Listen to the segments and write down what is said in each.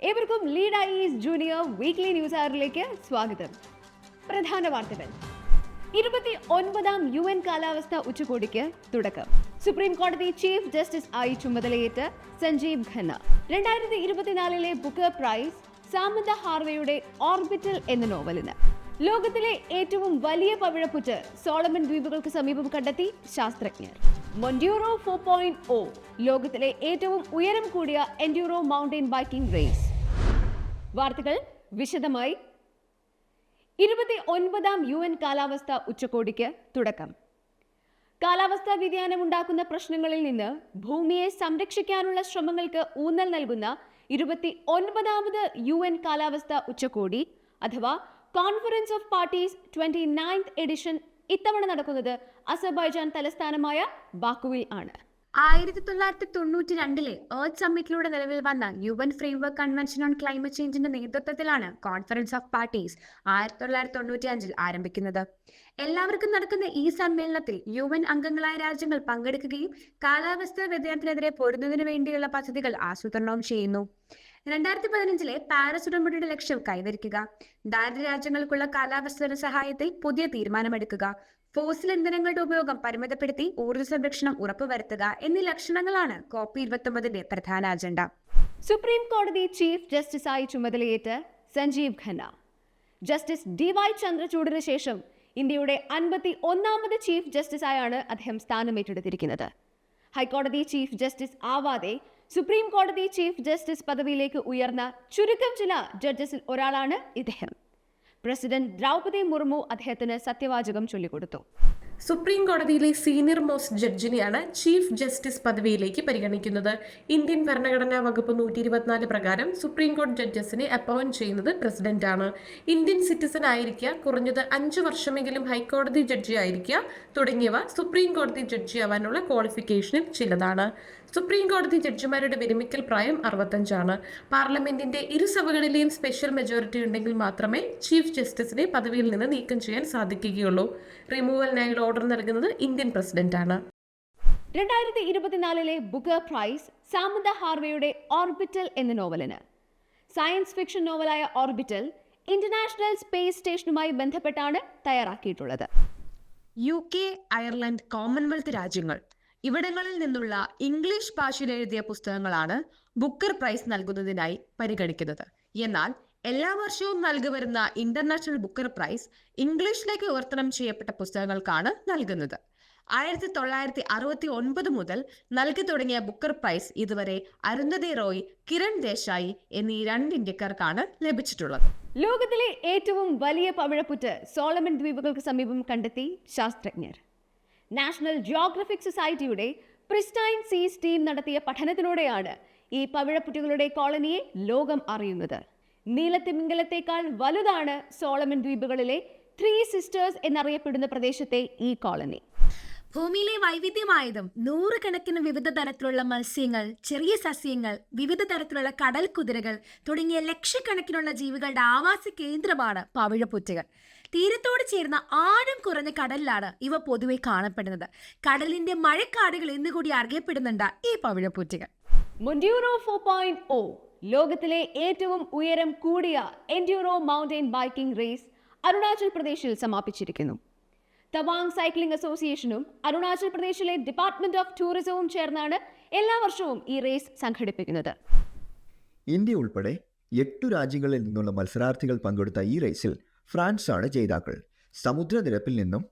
ഏവർക്കും lead ice junior weekly news അവറിലേക്ക് സ്വാഗതം. പ്രധാന വാർത്തകൾ. 29ാം UN കാലാവസ്ഥാ ഉച്ചകോടിക്ക് തുടക്കം. സുപ്രീം കോടതി ചീഫ് ജസ്റ്റിസ് ആയി ചുമതലയേറ്റ Sanjiv Khanna. 2024 Booker prize Samantha ഹാർവെയുടെ ഓർബിറ്റൽ എന്ന നോവലിന്. ലോകത്തിലെ ഏറ്റവും വലിയ പവിഴപ്പുറ്റ് സോളമൻ ദ്വീപുകൾക്ക് സമീപം കണ്ടെത്തി ശാസ്ത്രജ്ഞർ. മൊൻഡ്യൂറോ 4.0 ലോകത്തിലെ ഏറ്റവും ഉയരം കൂടിയ എൻഡ്യൂറോ മൗണ്ടൻ ബൈക്കിംഗ് റേസ്. വാർത്തകൾ വിശദമായി. 29ാം UN കാലാവസ്ഥാ ഉച്ചകോടിക്ക് തുടക്കം. കാലാവസ്ഥാ വ്യതിയാനം ഉണ്ടാക്കുന്ന പ്രശ്നങ്ങളിൽ നിന്ന് ഭൂമിയെ സംരക്ഷിക്കാനുള്ള ശ്രമങ്ങൾക്ക് ഊന്നൽ നൽകുന്ന 29ാമത് UN കാലാവസ്ഥാ ഉച്ചകോടി അഥവാ conference of parties 29th edition ഇത്തവണ നടക്കുന്നത് അസർബൈജാൻ തലസ്ഥാനമായ ബാക്കുവിൽ ആണ്. 1992 എർത്ത് സമ്മിറ്റിലൂടെ നിലവിൽ വന്ന UN framework convention on climate ചേഞ്ചിന്റെ നേതൃത്വത്തിലാണ് കോൺഫറൻസ് ഓഫ് പാർട്ടീസ് 1995 ആരംഭിക്കുന്നത്. എല്ലാവർക്കും നടക്കുന്ന ഈ സമ്മേളനത്തിൽ UN അംഗങ്ങളായ രാജ്യങ്ങൾ പങ്കെടുക്കുകയും കാലാവസ്ഥാ വ്യതിയാനത്തിനെതിരെ പൊരുതുന്നതിനു വേണ്ടിയുള്ള പദ്ധതികൾ ആസൂത്രണം ചെയ്യുന്നു. 2015 പാരീസ് ഉടമ്പടിയുടെ ലക്ഷ്യം കൈവരിക്കുക, ദാരിദ്ര്യ രാജ്യങ്ങൾക്കുള്ള കാലാവസ്ഥാ സഹായത്തിൽ പുതിയ തീരുമാനമെടുക്കുക, ഫോസിൽ ഇന്ധനങ്ങളുടെ ഉപയോഗം പരിമിതപ്പെടുത്തി ഊർജ്ജ സംരക്ഷണം ഉറപ്പുവരുത്തുക എന്നീ ലക്ഷ്യങ്ങളാണ് COP29 പ്രധാന അജണ്ട. സുപ്രീം കോടതി ചീഫ് ജസ്റ്റിസായി ചുമതലയേറ്റ സഞ്ജീവ് ഖന്ന. ജസ്റ്റിസ് DY ചന്ദ്രചൂഡിന് ശേഷം ഇന്ത്യയുടെ 51ാമത് ചീഫ് ജസ്റ്റിസായാണ് അദ്ദേഹം സ്ഥാനമേറ്റെടുത്തിരിക്കുന്നത്. ഹൈക്കോടതി ചീഫ് ജസ്റ്റിസ് ആവാതെ സുപ്രീം കോടതി ചീഫ് ജസ്റ്റിസ് പദവിയിലേക്ക് ഉയർന്ന ചുരുക്കം ചില ജഡ്ജസിൽ ഒരാളാണ് ഇദ്ദേഹം. പ്രസിഡന്റ് ദ്രൗപദി മുർമു അദ്ദേഹത്തിന് സത്യവാചകം ചൊല്ലിക്കൊടുത്തു. സുപ്രീം കോടതിയിലെ സീനിയർ മോസ്റ്റ് ജഡ്ജിനെയാണ് ചീഫ് ജസ്റ്റിസ് പദവിയിലേക്ക് പരിഗണിക്കുന്നത്. ഇന്ത്യൻ ഭരണഘടനാ വകുപ്പ് 124 പ്രകാരം സുപ്രീം കോടതി ജഡ്ജസിനെ അപ്പോയിന്റ് ചെയ്യുന്നത് പ്രസിഡന്റാണ്. ഇന്ത്യൻ സിറ്റിസൺ ആയിരിക്കുക, കുറഞ്ഞത് 5 വർഷമെങ്കിലും ഹൈക്കോടതി ജഡ്ജി ആയിരിക്കുക തുടങ്ങിയവ സുപ്രീം കോടതി ജഡ്ജി ആവാനുള്ള ക്വാളിഫിക്കേഷനിൽ ചിലതാണ്. സുപ്രീം കോടതി ജഡ്ജിമാരുടെ വിരമിക്കൽ പ്രായം 65 ആണ്. പാർലമെന്റിന്റെ ഇരുസഭകളിലെയും സ്പെഷ്യൽ മെജോറിറ്റി ഉണ്ടെങ്കിൽ മാത്രമേ ചീഫ് ജസ്റ്റിസിനെ പദവിയിൽ നിന്ന് നീക്കം ചെയ്യാൻ സാധിക്കുകയുള്ളൂ. റിമൂവലിനായുള്ള ഓർഡർ നൽകുന്നത് ഇന്ത്യൻ പ്രസിഡന്റാണ്. 2024 ബുക്കർ പ്രൈസ് സാമന്ത ഹാർവെയുടെ ഓർബിറ്റൽ എന്ന നോവലിന്. സയൻസ് ഫിക്ഷൻ നോവലായ ഓർബിറ്റൽ ഇന്റർനാഷണൽ സ്പേസ് സ്റ്റേഷനുമായി ബന്ധപ്പെട്ടാണ് തയ്യാറാക്കിയിട്ടുള്ളത്. UK, അയർലൻഡ്, കോമൺവെൽത്ത് രാജ്യങ്ങൾ ഇവിടങ്ങളിൽ നിന്നുള്ള ഇംഗ്ലീഷ് ഭാഷയിൽ എഴുതിയ പുസ്തകങ്ങളാണ് ബുക്കർ പ്രൈസ് നൽകുന്നതിനായി പരിഗണിക്കുന്നത്. എന്നാൽ എല്ലാ വർഷവും നൽകിവരുന്ന ഇന്റർനാഷണൽ ബുക്കർ പ്രൈസ് ഇംഗ്ലീഷിലേക്ക് വിവർത്തനം ചെയ്യപ്പെട്ട പുസ്തകങ്ങൾക്കാണ് നൽകുന്നത്. 1969 മുതൽ നൽകി തുടങ്ങിയ ബുക്കർ പ്രൈസ് ഇതുവരെ അരുന്ധതി റോയ്, കിരൺ ദേശായി എന്നീ 2 ഇന്ത്യക്കാർക്കാണ് ലഭിച്ചിട്ടുള്ളത്. ലോകത്തിലെ ഏറ്റവും വലിയ പവിഴപ്പുറ്റ് സോളമൻ ദ്വീപുകൾക്ക് സമീപം കണ്ടെത്തി ശാസ്ത്രജ്ഞർ. നാഷണൽ ജിയോഗ്രഫിക് സൊസൈറ്റിയുടെ പ്രിസ്റ്റൈൻ സീസ് ടീം നടത്തിയ പഠനത്തിലൂടെയാണ് ഈ പവിഴപ്പുറ്റുകളുടെ കോളനിയെ ലോകം അറിയുന്നത്. നീലത്തിമിംഗലത്തേക്കാൾ വലുതാണ് സോളമൻ ദ്വീപുകളിലെ 3 സിസ്റ്റേഴ്സ് എന്നറിയപ്പെടുന്ന പ്രദേശത്തെ ഈ കോളനി. ഭൂമിയിലെ വൈവിധ്യമായതും 100 കണക്കിന് വിവിധ തരത്തിലുള്ള മത്സ്യങ്ങൾ, ചെറിയ സസ്യങ്ങൾ, വിവിധ തരത്തിലുള്ള കടൽ കുതിരകൾ തുടങ്ങിയ ലക്ഷക്കണക്കിനുള്ള ജീവികളുടെ ആവാസ കേന്ദ്രമാണ് പവിഴപ്പുറ്റുകൾ. തീരത്തോട് ചേർന്ന ആഴം കുറഞ്ഞ കടലിലാണ് ഇവ പൊതുവെ കാണപ്പെടുന്നത്. കടലിന്റെ മഴക്കാടുകൾ എന്നുകൂടി അറിയപ്പെടുന്നുണ്ട് ഈ പവിഴപ്പുറ്റുകൾ. മൊൻഡ്യൂറോ 4.0 ലോകത്തിലെ ഏറ്റവും ഉയരം കൂടിയ എൻഡ്യൂറോ മൗണ്ടൻ ബൈക്കിംഗ് റേസ് അരുണാചൽ പ്രദേശിൽ സമാപിച്ചിരിക്കുന്നു. തവാങ് സൈക്ലിംഗ് അസോസിയേഷനും അരുണാചൽ പ്രദേശിലെ ഡിപ്പാർട്ട്മെന്റ് ഓഫ് ടൂറിസവും ചേർന്നാണ് എല്ലാ വർഷവും ഈ റേസ് സംഘടിപ്പിക്കുന്നത്. ഇന്ത്യ ഉൾപ്പെടെ 8 രാജ്യങ്ങളിൽ നിന്നുള്ള മത്സരാർത്ഥികൾ പങ്കെടുത്ത ഈ റേസിൽ ഫ്രാൻസാണ് ജേതാക്കൾ. സമുദ്രനിരപ്പിൽ നിന്നും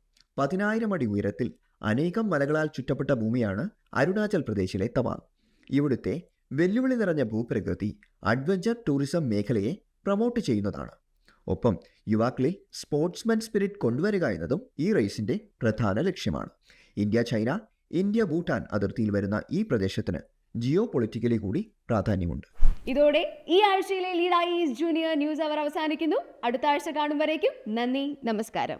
10,000 അടി ഉയരത്തിൽ അനേകം മലകളാൽ ചുറ്റപ്പെട്ട ഭൂമിയാണ് അരുണാചൽ പ്രദേശിലെ തവാങ്. ഇവിടുത്തെ വെല്ലുവിളി നിറഞ്ഞ ഭൂപ്രകൃതി അഡ്വഞ്ചർ ടൂറിസം മേഖലയെ പ്രൊമോട്ട് ചെയ്യുന്നതാണ്. ഒപ്പം യുവാക്കളിൽ സ്പോർട്സ്മാൻ സ്പിരിറ്റ് കൊണ്ടുവരിക എന്നതും ഈ റേസിന്റെ പ്രധാന ലക്ഷ്യമാണ്. ഇന്ത്യ-ചൈന, ഇന്ത്യ-ഭൂട്ടാൻ അതിർത്തിയിൽ വരുന്ന ഈ പ്രദേശത്തിന് ജിയോ പൊളിറ്റിക്കലി കൂടി പ്രാധാന്യമുണ്ട്. ഇതോടെ ഈ ആഴ്ചയിലെ ലീഡ് ഐസ് ജൂനിയർ ന്യൂസ് അവർ അവസാനിക്കുന്നു. അടുത്ത ആഴ്ച കാണും വരേക്കും നന്ദി, നമസ്കാരം.